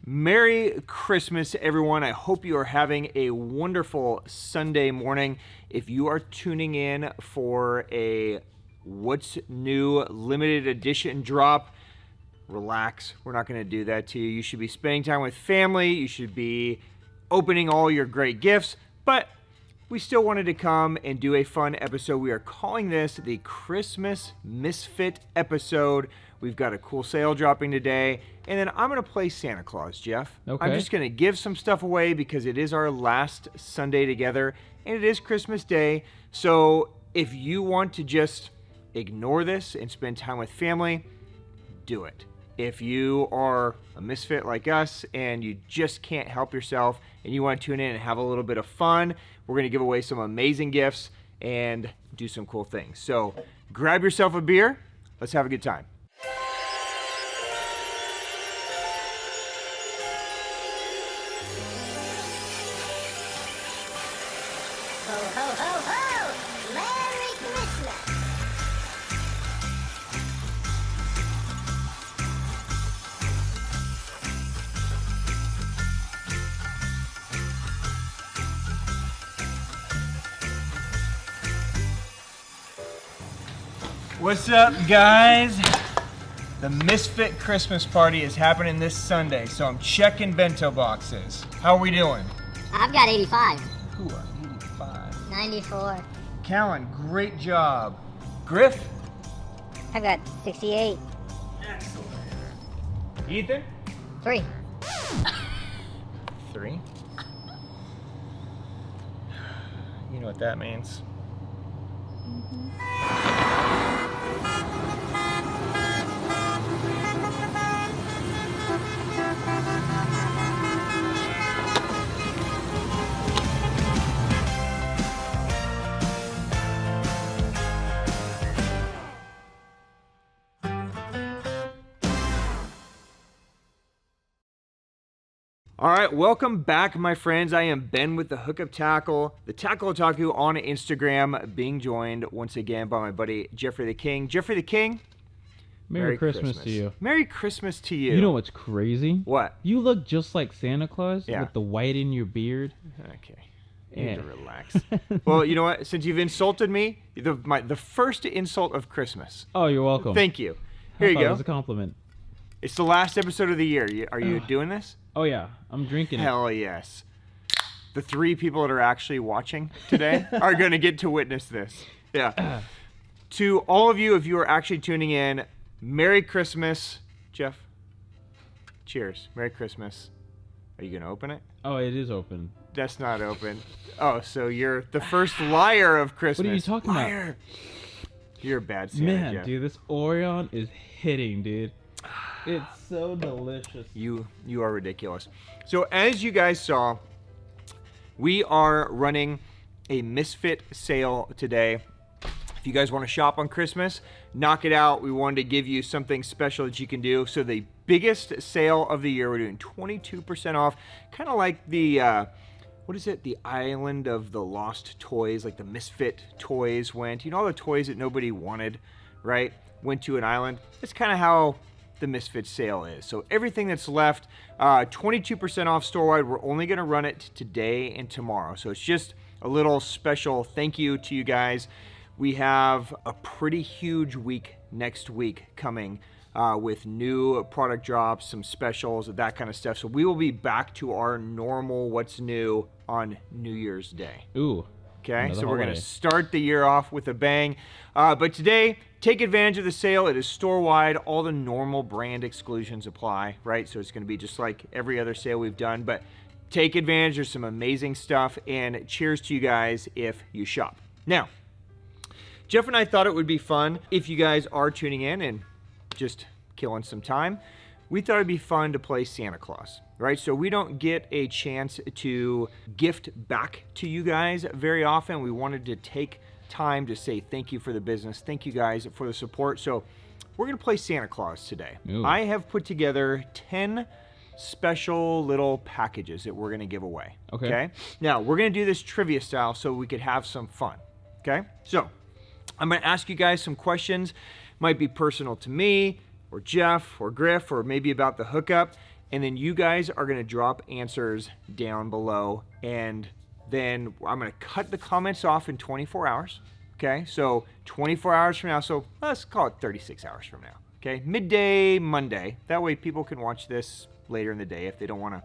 Merry Christmas, everyone. I hope you are having a wonderful Sunday morning. If you are tuning in for a What's New limited edition drop, relax. We're not going to do that to you. You should be spending time with family. You should be opening all your great gifts. But we still wanted to come and do a fun episode. We are calling this the Christmas Misfit episode. We've got a cool sale dropping today. And then I'm going to play Santa Claus, Jeff. Okay. I'm just going to give some stuff away because it is our last Sunday together. And it is Christmas Day. So if you want to just ignore this and spend time with family, do it. If you are a misfit like us and you just can't help yourself and you want to tune in and have a little bit of fun, we're going to give away some amazing gifts and do some cool things. So grab yourself a beer. Let's have a good time. Ho, ho, ho, ho! Merry Christmas! What's up, guys? The Misfit Christmas party is happening this Sunday, so I'm checking bento boxes. How are we doing? I've got 85. Who are 85? 94. Callan, great job. Griff? I've got 68. Excellent. Ethan? 3. 3. You know what that means. All right, welcome back, my friends. I am Ben with the Hookup Tackle, the Tackle Otaku on Instagram, being joined once again by my buddy Jeffrey the King. Jeffrey the King, Merry Christmas to you. Merry Christmas to you. You know what's crazy? What? You look just like Santa Claus Yeah. with the white in your beard. Okay. You need to Yeah. relax. Well, you know what? Since you've insulted me, the first insult of Christmas. Oh, you're welcome. Thank you. I Here you thought It go. was a compliment. It's the last episode of the year. Are you doing this? Oh yeah, I'm drinking it. Hell yes. The 3 people that are actually watching today are going to get to witness this. Yeah. To all of you, if you are actually tuning in, Merry Christmas. Jeff, cheers. Merry Christmas. Are you going to open it? Oh, it is open. That's not open. Oh, so you're the first liar of Christmas. What are you talking about? Liar. You're a bad Santa, Man, Jeff. dude, this Orion is hitting, dude. It's so delicious. You are ridiculous. So as you guys saw, we are running a Misfit sale today. If you guys want to shop on Christmas, knock it out. We wanted to give you something special that you can do. So the biggest sale of the year, we're doing 22% off. Kind of like the, what is it? The Island of the Lost Toys, like the Misfit toys went. You know all the toys that nobody wanted, right? Went to an island. That's kind of how the Misfit sale is. So everything that's left, 22% off Storewide. We're only going to run it today and tomorrow. So it's just a little special thank you to you guys. We have a pretty huge week next week coming with new product drops, some specials, that kind of stuff. So we will be back to our normal what's new on New Year's Day. Ooh. Okay, Another so we're going holiday. to start the year off with a bang. But today, take advantage of the sale. It is store-wide. All the normal brand exclusions apply, right? So it's going to be just like every other sale we've done. But take advantage. There's some amazing stuff. And cheers to you guys if you shop. Now, Jeff and I thought it would be fun if you guys are tuning in and just killing some time. We thought it'd be fun to play Santa Claus, right? So we don't get a chance to gift back to you guys very often. We wanted to take time to say thank you for the business. Thank you guys for the support. So we're going to play Santa Claus today. Ooh. I have put together 10 special little packages that we're going to give away. Okay. Now, we're going to do this trivia style so we could have some fun. Okay? So I'm going to ask you guys some questions. Might be personal to me, or Jeff, or Griff, or maybe about the hookup. and then you guys are going to drop answers down below, and then I'm going to cut the comments off in 24 hours. Okay, so 24 hours from now, so let's call it 36 hours from now. Okay, midday Monday. That way people can watch this later in the day if they don't want to,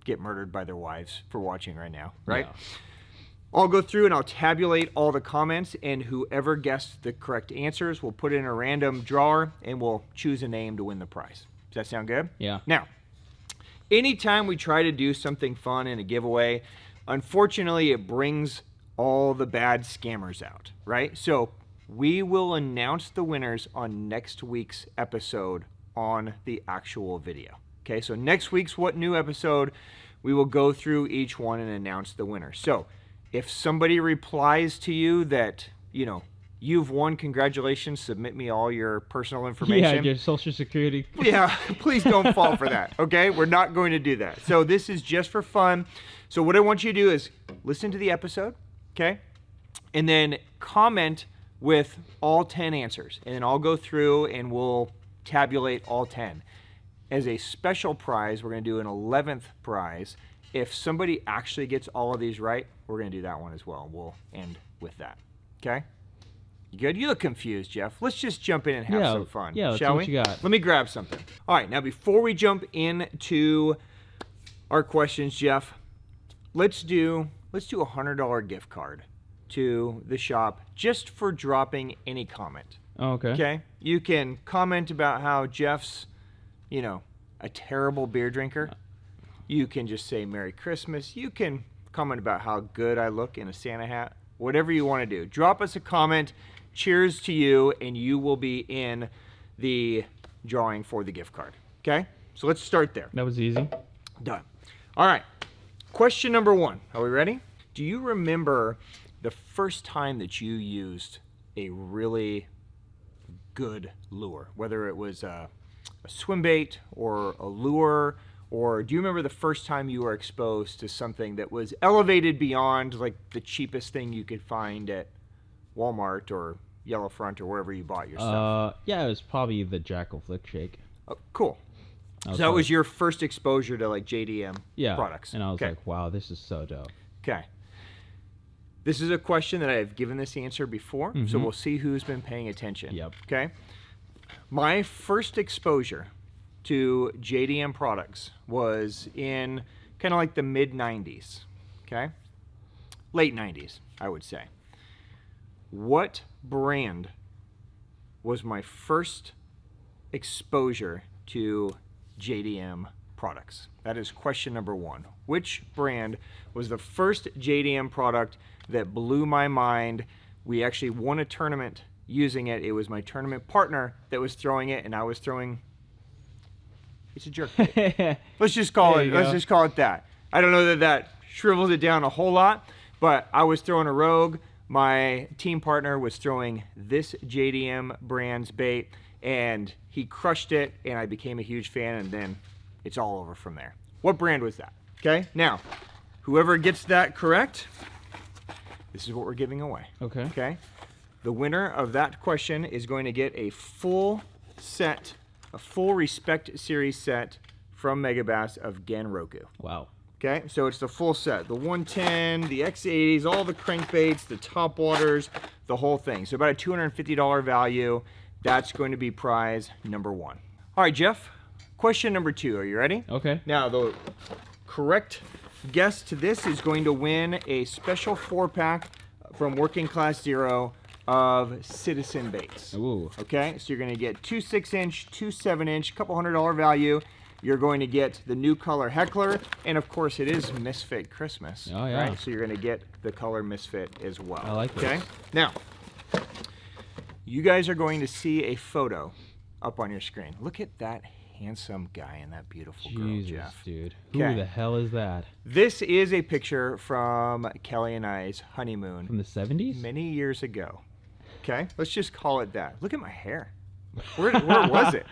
get murdered by their wives for watching right now, right? Yeah. I'll go through and I'll tabulate all the comments, and whoever guessed the correct answers, we'll put it in a random drawer, and we'll choose a name to win the prize. Does that sound good? Yeah. Now, anytime we try to do something fun in a giveaway, unfortunately, it brings all the bad scammers out, right? So we will announce the winners on next week's episode on the actual video. Okay, so next week's What New episode, we will go through each one and announce the winner. So if somebody replies to you that, you've won, congratulations, submit me all your personal information. Yeah, your social security. Yeah, please don't fall for that, okay? We're not going to do that. So this is just for fun. So what I want you to do is listen to the episode, okay? And then comment with all 10 answers. And then I'll go through and we'll tabulate all 10. As a special prize, we're going to do an 11th prize. If somebody actually gets all of these right, we're going to do that one as well. We'll end with that, okay? You good? You look confused, Jeff. Let's just jump in and have some fun, yeah, let's shall see we? what you got. Let me grab something. All right, now before we jump into our questions, Jeff, let's do a $100 gift card to the shop just for dropping any comment. Oh, okay. Okay? You can comment about how Jeff's, a terrible beer drinker. You can just say Merry Christmas. You can comment about how good I look in a Santa hat. Whatever you want to do. Drop us a comment. Cheers to you, and you will be in the drawing for the gift card. Okay? So let's start there. That was easy. Done. All right. Question number 1. Are we ready? Do you remember the first time that you used a really good lure? Whether it was a swim bait or a lure, or do you remember the first time you were exposed to something that was elevated beyond like the cheapest thing you could find at Walmart or Yellowfront or wherever you bought your stuff? Yeah, it was probably the Jackal Flick Shake. Oh, cool. So that was your first exposure to like JDM products. And I was like, wow, this is so dope. Okay. This is a question that I have given this answer before, so we'll see who's been paying attention. Yep. Okay. My first exposure to JDM products was in kind of like the mid 90s. Okay. Late 90s, I would say. What brand was my first exposure to JDM products? That is question number 1. Which brand was the first JDM product that blew my mind? We actually won a tournament using it. It was my tournament partner that was throwing it, and I was throwing. It's a jerk bait. Let's just call it. Let's just call it that. I don't know that shrivels it down a whole lot, but I was throwing a rogue. My team partner was throwing this JDM brand's bait, and he crushed it, and I became a huge fan, and then it's all over from there. What brand was that? Okay, now, whoever gets that correct, this is what we're giving away. Okay. Okay, the winner of that question is going to get a full set, a full Respect Series set from Megabass of Genroku. Wow. Okay, so it's the full set. The 110, the X80s, all the crankbaits, the top waters, the whole thing. So about a $250 value. That's going to be prize number 1. All right, Jeff, question number 2. Are you ready? Okay. Now, the correct guess to this is going to win a special 4-pack from Working Class Zero of Citizen baits. Ooh. Okay, so you're going to get 2 6-inch, 2 7-inch, couple $100 value. You're going to get the new color Heckler, and of course it is Misfit Christmas. Oh, yeah. Right? So you're going to get the color Misfit as well. I like Okay, this. now, you guys are going to see a photo up on your screen. Look at that handsome guy and that beautiful girl, Jesus, Jeff. dude. Okay. Who the hell is that? This is a picture from Kelly and I's honeymoon From the 70s? many years ago. Okay, let's just call it that. Look at my hair. Where was it?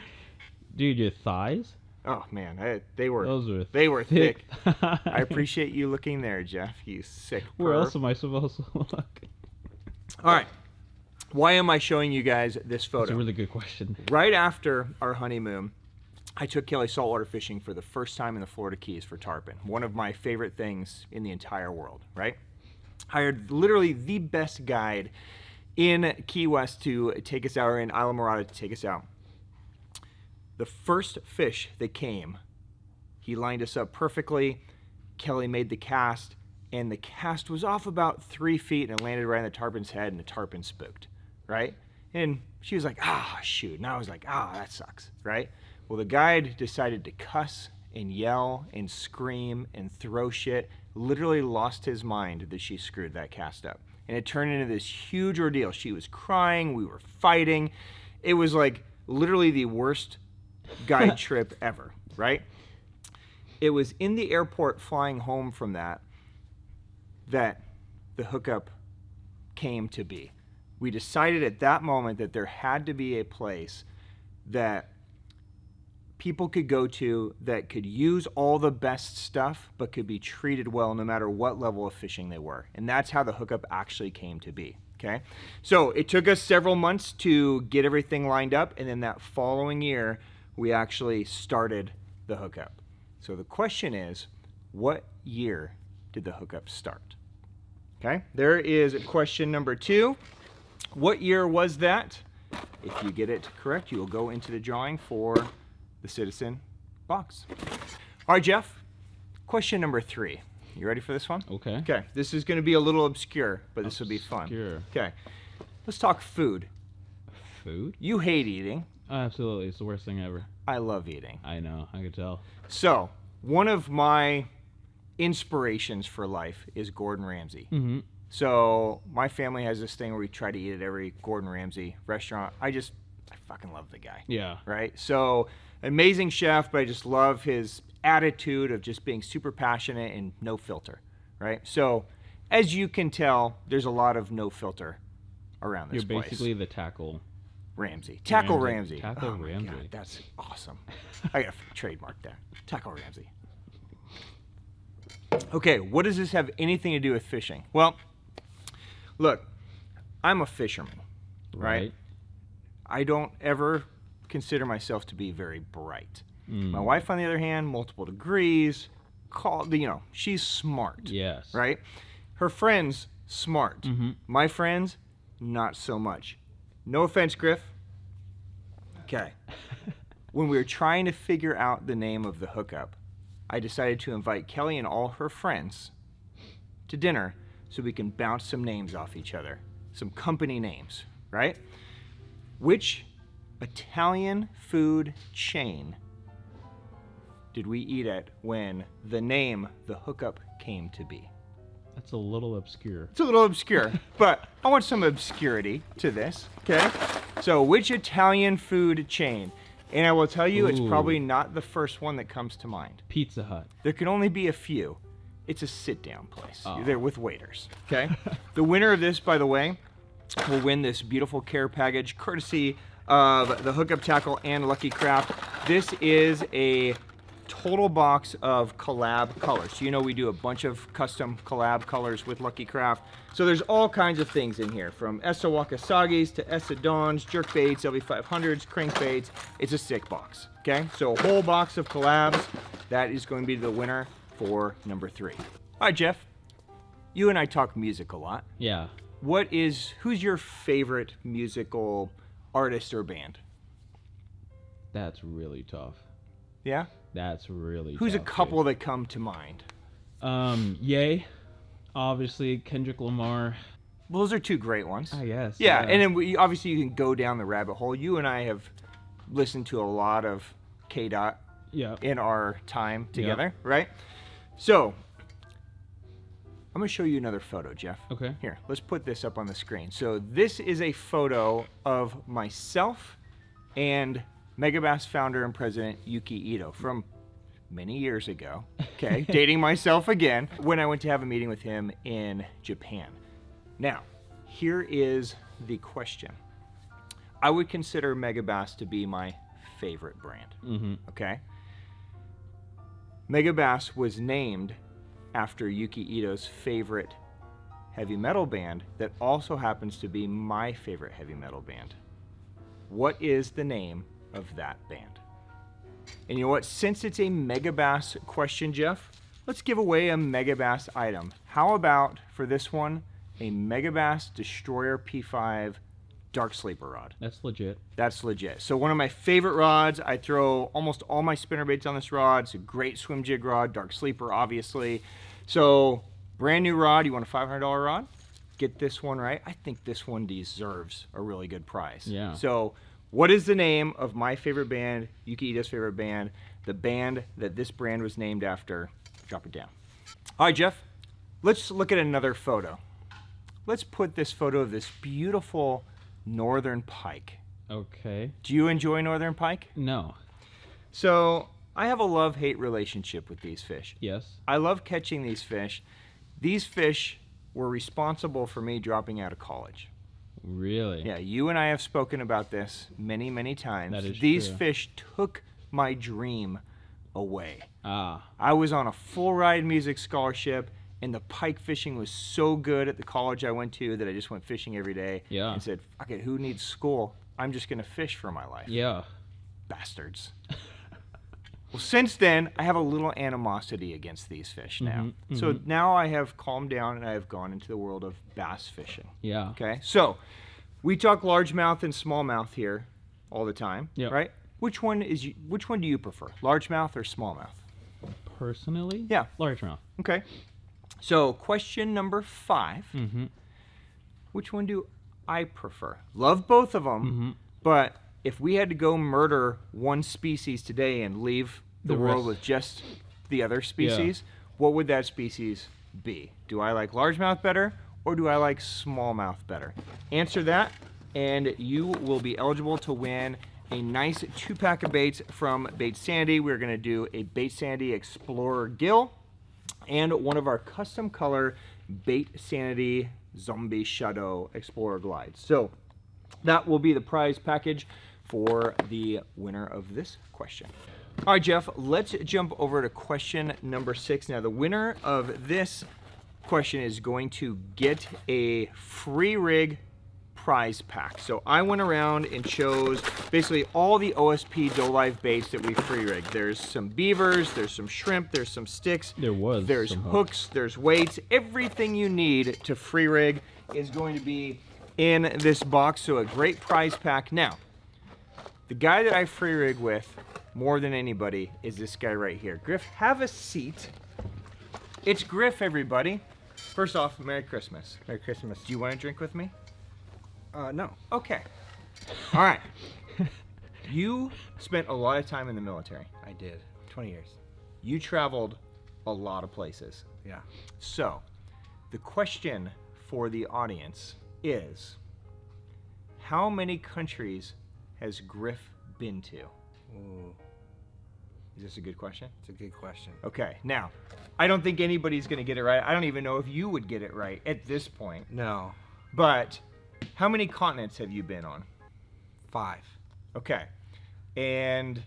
Dude, your thighs? Oh man, they were thick. thick. I appreciate you looking there, Jeff. You sick. Where perv. else am I supposed to look? All right. Why am I showing you guys this photo? That's a really good question. Right after our honeymoon, I took Kelly saltwater fishing for the first time in the Florida Keys for tarpon. One of my favorite things in the entire world, right? Hired literally the best guide in Key West to take us out, or in Isla Morada to take us out. The first fish that came, he lined us up perfectly. Kelly made the cast, and the cast was off about 3 feet and it landed right on the tarpon's head, and the tarpon spooked, right? And she was like, shoot. And I was like, that sucks, right? Well, the guide decided to cuss and yell and scream and throw shit, literally lost his mind that she screwed that cast up. And it turned into this huge ordeal. She was crying, we were fighting. It was like literally the worst guide trip ever, right? It was in the airport flying home from that the hookup came to be. We decided at that moment that there had to be a place that people could go to that could use all the best stuff but could be treated well no matter what level of fishing they were. And that's how the hookup actually came to be, okay? So it took us several months to get everything lined up, and then that following year, we actually started the hookup. So the question is, what year did the hookup start? Okay, there is question number 2. What year was that? If you get it correct, you will go into the drawing for the Citizen box. All right, Jeff, question number 3. You ready for this one? Okay. Okay, this is going to be a little obscure, but this will be fun. Obscure. Okay, let's talk food. Food? You hate eating. Absolutely. It's the worst thing ever. I love eating. I know. I could tell. So, one of my inspirations for life is Gordon Ramsay. Mm-hmm. So, my family has this thing where we try to eat at every Gordon Ramsay restaurant. I fucking love the guy. Yeah. Right? So, amazing chef, but I just love his attitude of just being super passionate and no filter. Right? So, as you can tell, there's a lot of no filter around this place. You're basically the tackle. Ramsay. Tackle Ramsay. Tackle oh my Ramsay. God, that's awesome. I gotta trademark that. Tackle Ramsay. Okay, what does this have anything to do with fishing? Well, look, I'm a fisherman, right? I don't ever consider myself to be very bright. My wife, on the other hand, multiple degrees, she's smart. Yes. Right? Her friends, smart. Mm-hmm. My friends, not so much. No offense, Griff. Okay. When we were trying to figure out the name of the hookup, I decided to invite Kelly and all her friends to dinner so we can bounce some names off each other. Some company names, right? Which Italian food chain did we eat at when the name The Hookup came to be? That's a little obscure. It's a little obscure, but I want some obscurity to this, okay? So, which Italian food chain? And I will tell you, it's probably not the first one that comes to mind. Pizza Hut. There can only be a few. It's a sit-down place. Oh. You're there with waiters, okay? The winner of this, by the way, will win this beautiful care package courtesy of the Hookup Tackle and Lucky Craft. This is a total box of collab colors. So, we do a bunch of custom collab colors with Lucky Craft. So there's all kinds of things in here, from Essa Wakasagis to Essa Dons, jerkbaits, LV500s, crankbaits. It's a sick box, okay? So a whole box of collabs. That is going to be the winner for number 3. All right, Jeff. You and I talk music a lot. Yeah. Who's your favorite musical artist or band? That's really tough. Yeah? That's really Who's tough, a couple that come to mind? Ye. Obviously, Kendrick Lamar. Well, those are 2 great ones. I guess. Yeah, and then obviously you can go down the rabbit hole. You and I have listened to a lot of K-Dot in our time together, right? So, I'm going to show you another photo, Jeff. Okay. Here, let's put this up on the screen. So this is a photo of myself and Megabass founder and president Yuki Ito from many years ago, okay, dating myself again, when I went to have a meeting with him in Japan. Now, here is the question. I would consider Megabass to be my favorite brand, okay? Megabass was named after Yuki Ito's favorite heavy metal band that also happens to be my favorite heavy metal band. What is the name of that band? And you know what? Since it's a Megabass question, Jeff, let's give away a Megabass item. How about, for this one, a Megabass Destroyer P5 Dark Sleeper rod? That's legit. That's legit. So one of my favorite rods. I throw almost all my spinnerbaits on this rod. It's a great swim jig rod. Dark Sleeper, obviously. So brand new rod. You want a $500 rod? Get this one right. I think this one deserves a really good prize. Yeah. So what is the name of my favorite band, Yuki Ito's favorite band, the band that this brand was named after? Drop it down. All right, Jeff, let's look at another photo. Let's put this photo of this beautiful northern pike. Okay. Do you enjoy northern pike? No. So I have a love-hate relationship with these fish. Yes. I love catching these fish. These fish were responsible for me dropping out of college. Really? Yeah, you and I have spoken about this many, many times. That is These true. fish took my dream away. Ah. I was on a full ride music scholarship, and the pike fishing was so good at the college I went to that I just went fishing every day. Yeah. And said, fuck it, who needs school? I'm just going to fish for my life. Yeah. Bastards. Well, since then, I have a little animosity against these fish now. So now I have calmed down and I have gone into the world of bass fishing. Yeah. Okay, so we talk largemouth and smallmouth here all the time, Yep. right? Which one do you prefer, largemouth or smallmouth? Personally? Yeah. Largemouth. Okay. So question number 5. Mm-hmm. Which one do I prefer? Love both of them, but if we had to go murder one species today and leave the The world rest. with just the other species, what would that species be? Do I like largemouth better or do I like smallmouth better? Answer that and you will be eligible to win a nice 2-pack of baits from Bait Sandy. We're going to do a Bait Sandy Explorer Gill and one of our custom color Bait Sanity Zombie Shadow Explorer glides. So that will be the prize package for the winner of this question. All right, Jeff, let's jump over to question number 6. Now, the winner of this question is going to get a free rig prize pack. So I went around and chose basically all the OSP Doe Live baits that we free rigged. There's some beavers, there's some shrimp, there's some sticks, there's some hooks, there's weights. Everything you need to free rig is going to be in this box. So a great prize pack. Now, the guy that I free rig with more than anybody is this guy right here. Griff, have a seat. It's Griff, everybody. First off, Merry Christmas. Merry Christmas. Do you want to drink with me? No. Okay. All right. You spent a lot of time in the military. I did. 20 years. You traveled a lot of places. Yeah. So, the question for the audience is, how many countries has Griff been to? Ooh, Is this a good question? it's a good question. Okay, now, I don't think anybody's going to get it right. I don't even know if you would get it right at this point. No. But how many continents have you been on? 5. Okay. And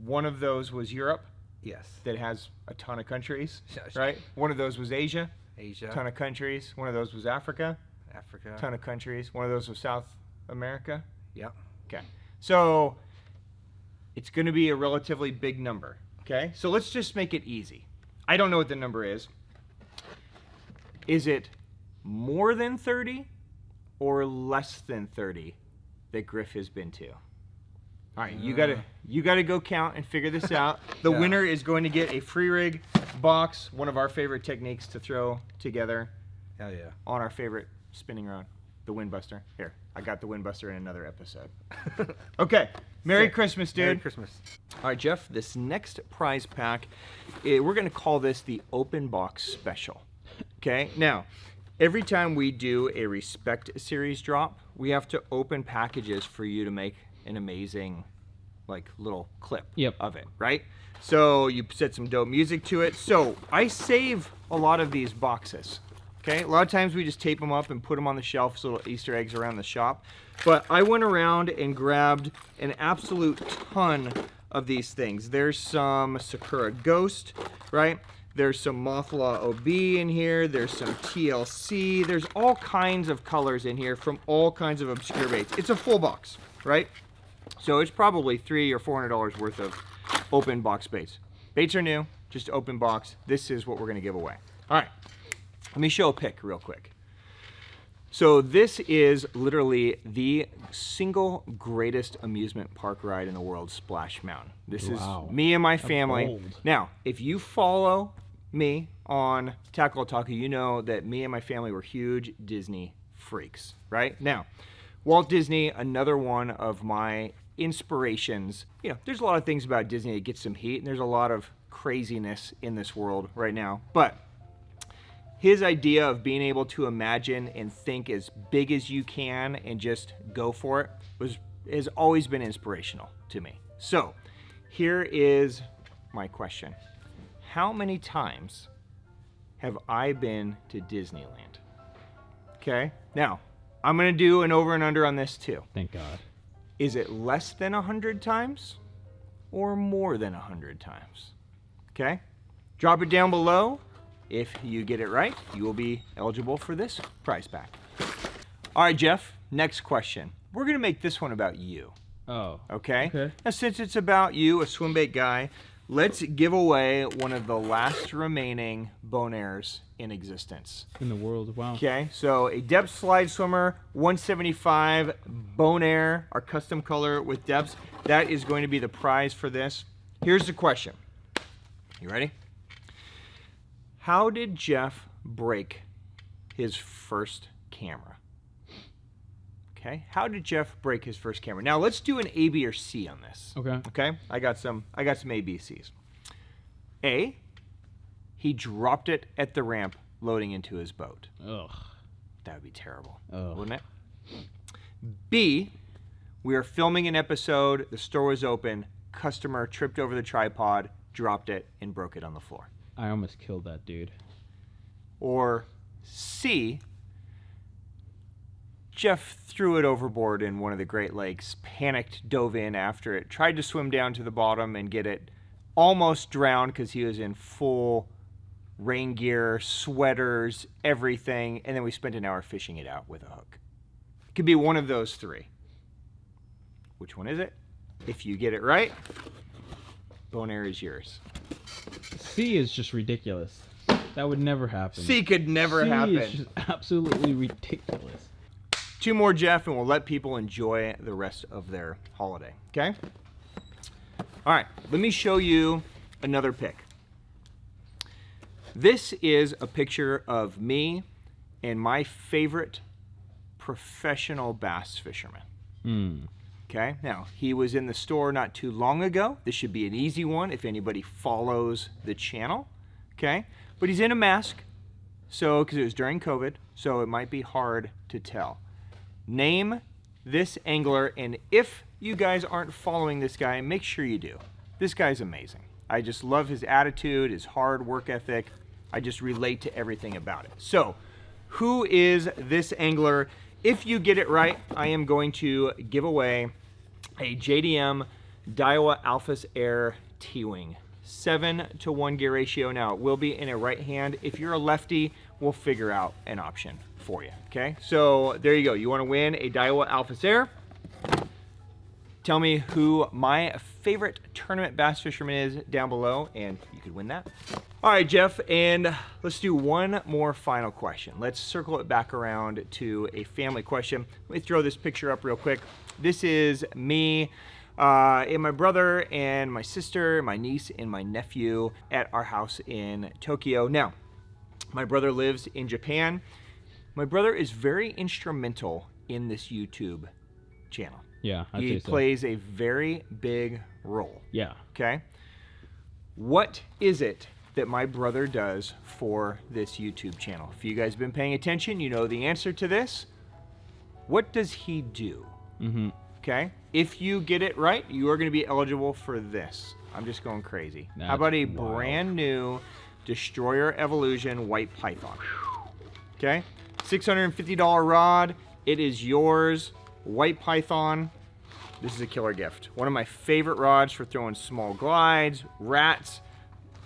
one of those was Europe, Yes. that has a ton of countries, Yes. right? One of those was Asia, Asia. ton of countries. One of those was Africa, Africa. ton of countries. One of those was South America. Yep. Okay. So it's going to be a relatively big number. Okay. So let's just make it easy. I don't know what the number is. Is it more than 30 or less than 30 that Griff has been to? All right, you gotta go count and figure this out. The Yeah. winner is going to get a free rig box, one of our favorite techniques to throw together Hell yeah. on our favorite spinning rod, the Windbuster. Here, I got the Windbuster in another episode. Okay, Merry Sick. Christmas, dude. Merry Christmas. All right, Jeff, this next prize pack, we're going to call this the Open Box Special. Okay, now, every time we do a Respect Series drop, we have to open packages for you to make an amazing, like, little clip of it, right? So you set some dope music to it. So I save a lot of these boxes. Okay, a lot of times we just tape them up and put them on the shelf as little Easter eggs around the shop. But I went around and grabbed an absolute ton of these things. There's some Sakura Ghost, right? There's some Mothla OB in here. There's some TLC. There's all kinds of colors in here from all kinds of obscure baits. It's a full box, right? So it's probably $300 or $400 worth of open box baits. Baits are new, just open box. This is what we're gonna give away. All right, let me show a pic real quick. So this is literally the single greatest amusement park ride in the world, Splash Mountain. This Wow. is me and my family. bold. Now, if you follow me on Tackle Otaku, you know that me and my family were huge Disney freaks, right? Now, Walt Disney, another one of my inspirations. You know, there's a lot of things about Disney that get some heat, and there's a lot of craziness in this world right now. But his idea of being able to imagine and think as big as you can and just go for it has always been inspirational to me. So here is my question. How many times have I been to Disneyland? Okay, now I'm gonna do an over and under on this too. Thank God. Is it less than 100 times or more than 100 times? Okay, drop it down below. If you get it right, you will be eligible for this prize pack. All right, Jeff, next question. We're gonna make this one about you, Oh. okay? Okay. Now, since it's about you, a swim bait guy, let's give away one of the last remaining Bonairs in existence. In the world, wow. Okay, so a depth slide swimmer, 175 Bonaire, our custom color with depths. That is going to be the prize for this. Here's the question. You ready? How did Jeff break his first camera? Okay, how did Jeff break his first camera? Now let's do an A, B, or C on this. Okay. Okay, I got some A, B, C's. A, he dropped it at the ramp loading into his boat. Ugh. That would be terrible, Ugh. wouldn't it? B, we were filming an episode, the store was open, customer tripped over the tripod, dropped it, and broke it on the floor. I almost killed that dude. Or C, Jeff threw it overboard in one of the Great Lakes, panicked, dove in after it, tried to swim down to the bottom and get it, almost drowned because he was in full rain gear, sweaters, everything, and then we spent an hour fishing it out with a hook. It could be one of those three. Which one is it? If you get it right, Bonaire is yours. C is just ridiculous. That would never happen. C could never C happen. is just absolutely ridiculous. Two more, Jeff, and we'll let people enjoy the rest of their holiday. Okay? All right, let me show you another pic. This is a picture of me and my favorite professional bass fisherman. Okay, now he was in the store not too long ago. This should be an easy one if anybody follows the channel. Okay, but he's in a mask, so because it was during COVID, so it might be hard to tell. Name this angler, and if you guys aren't following this guy, make sure you do. This guy's amazing. I just love his attitude, his hard work ethic. I just relate to everything about it. So, who is this angler? If you get it right, I am going to give away a JDM Daiwa Alphas Air T-Wing. 7-to-1 gear ratio. Now, it will be in a right hand. If you're a lefty, we'll figure out an option for you, okay? So, there you go. You want to win a Daiwa Alphas Air? Tell me who my favorite tournament bass fisherman is down below, and you could win that. All right, Jeff, and let's do one more final question. Let's circle it back around to a family question. Let me throw this picture up real quick. This is me and my brother and my sister, my niece, and my nephew at our house in Tokyo. Now, my brother lives in Japan. My brother is very instrumental in this YouTube channel. Yeah, I'd He say so. plays a very big role. Yeah. Okay? What is it that my brother does for this YouTube channel? If you guys have been paying attention, you know the answer to this. What does he do? Okay? If you get it right, you are going to be eligible for this. I'm just going crazy. How That's about a wild. brand new Destroyer Evolution White Python? Okay? $650 rod. It is yours. White Python. This is a killer gift. One of my favorite rods for throwing small glides, rats,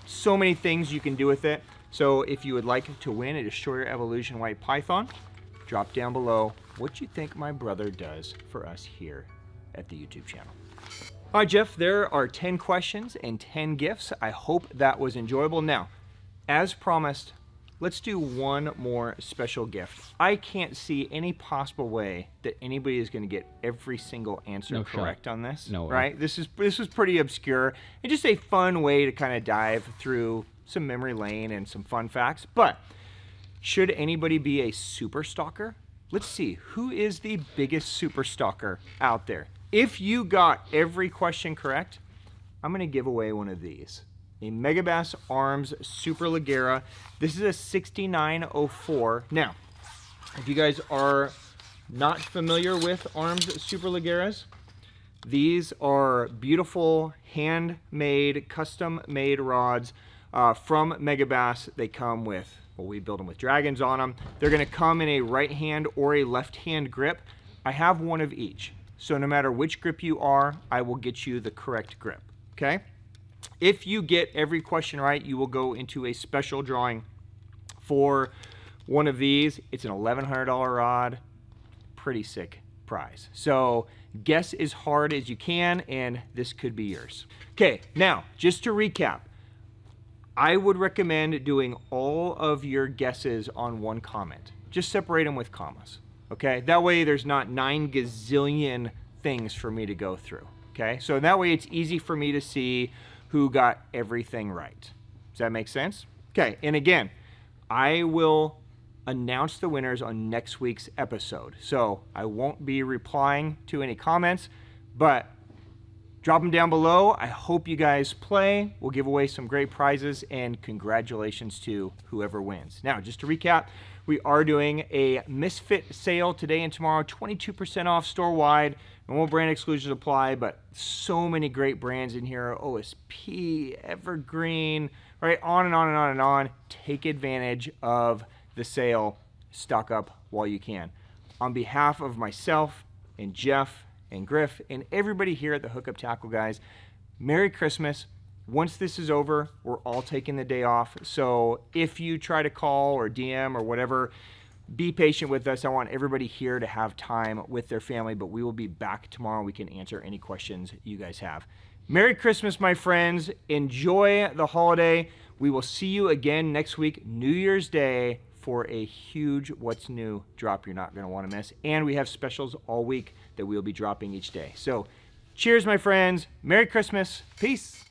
so many things you can do with it. So if you would like to win a Destroyer Evolution White Python, drop down below what you think my brother does for us here at the YouTube channel. All right, Jeff, there are 10 questions and 10 gifts. I hope that was enjoyable. Now, as promised, let's do one more special gift. I can't see any possible way that anybody is going to get every single answer No correct shot. on this. No way. Right? This was pretty obscure and just a fun way to kind of dive through some memory lane and some fun facts. But should anybody be a super stalker? Let's see, who is the biggest super stalker out there? If you got every question correct, I'm going to give away one of these. A Megabass Arms Super Ligera. This is a 6904. Now, if you guys are not familiar with Arms Super Ligeras, these are beautiful, handmade, custom-made rods from Megabass. They come with, well, we build them with dragons on them. They're going to come in a right hand or a left hand grip. I have one of each. So no matter which grip you are, I will get you the correct grip, okay? If you get every question right, you will go into a special drawing for one of these. It's an $1,100 rod. Pretty sick prize. So guess as hard as you can, and this could be yours. Okay, now, just to recap, I would recommend doing all of your guesses on one comment. Just separate them with commas, okay? That way there's not 9 gazillion things for me to go through, okay? So that way it's easy for me to see who got everything right. Does that make sense? Okay, and again, I will announce the winners on next week's episode. So I won't be replying to any comments, but drop them down below. I hope you guys play. We'll give away some great prizes, and congratulations to whoever wins. Now, just to recap, we are doing a Misfit sale today and tomorrow, 22% off store-wide. Normal brand exclusions apply, but so many great brands in here. OSP, Evergreen, right? On and on and on and on. Take advantage of the sale. Stock up while you can. On behalf of myself and Jeff and Griff and everybody here at the Hookup Tackle guys, Merry Christmas. Once this is over, we're all taking the day off. So if you try to call or DM or whatever, be patient with us. I want everybody here to have time with their family, but we will be back tomorrow. We can answer any questions you guys have. Merry Christmas, my friends. Enjoy the holiday. We will see you again next week, New Year's Day, for a huge What's New drop you're not going to want to miss. And we have specials all week that we'll be dropping each day. So cheers, my friends. Merry Christmas. Peace.